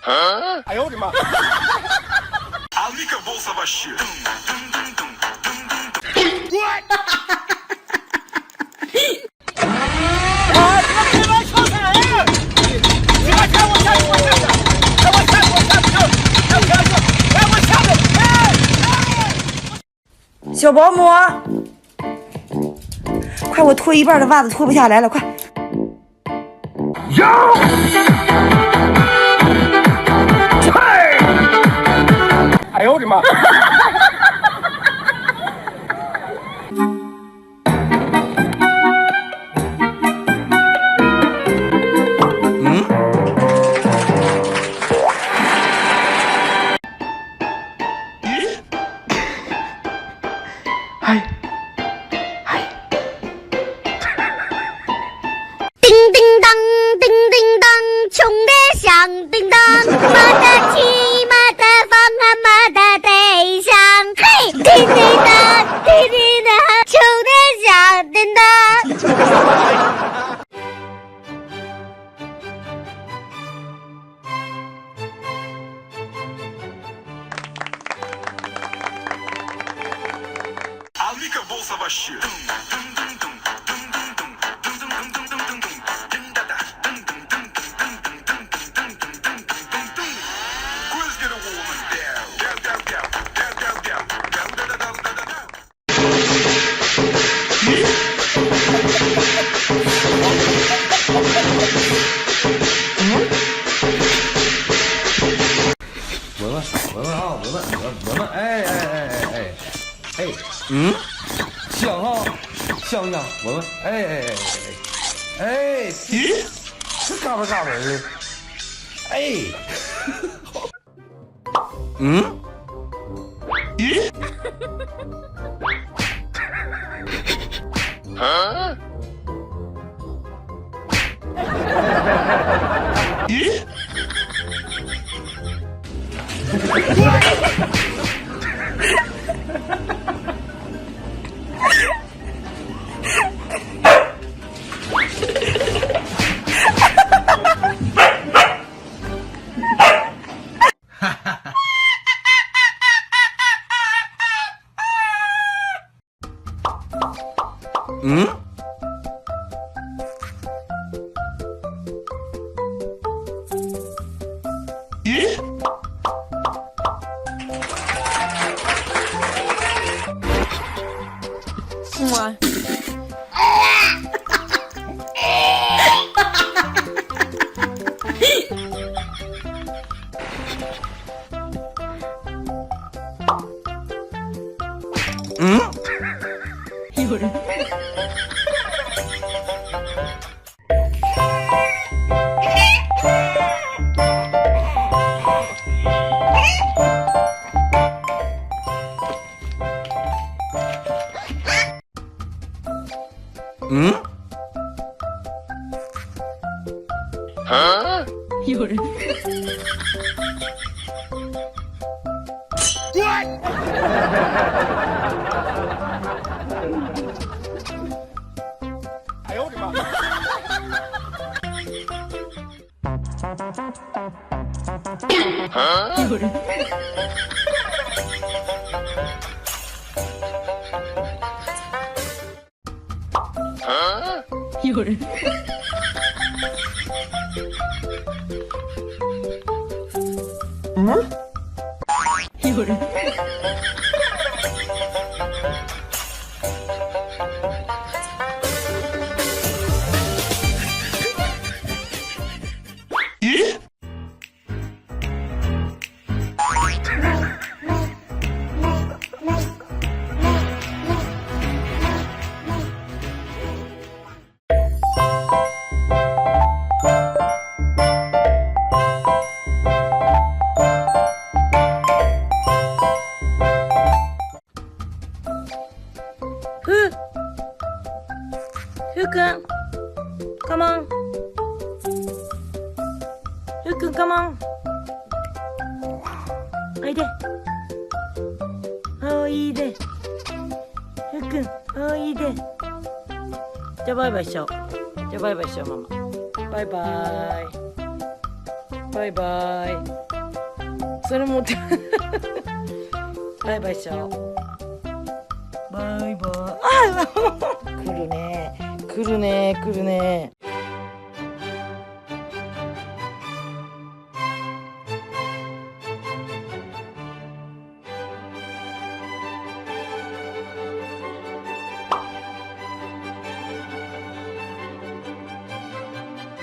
哎呦我的妈！Alika bolsa baixinha. What？ 小保姆，快！我脱一半的袜子脱不下来了，快！哎呦我的妈！叮叮当，叮叮当，穷的响叮当，马的骑，马的放啊，马的得响，嘿，叮叮当，叮叮当，穷的响叮当。Alika bolsa baixinha.闻，香啊，香香，闻，咦，这嘎巴嘎巴的，咦，咦。有人。有人。哎呦我的妈！有人。有人。有人。Huken, come on. Huken, come on. おいで。おいで。Huken, おいで。じゃあバイバイしよう。じゃあバイバイしようママ。バイバイ。バイバイ。それ持ってバイバイしちゃおう。バイバイ。あ来るね来るね来るね。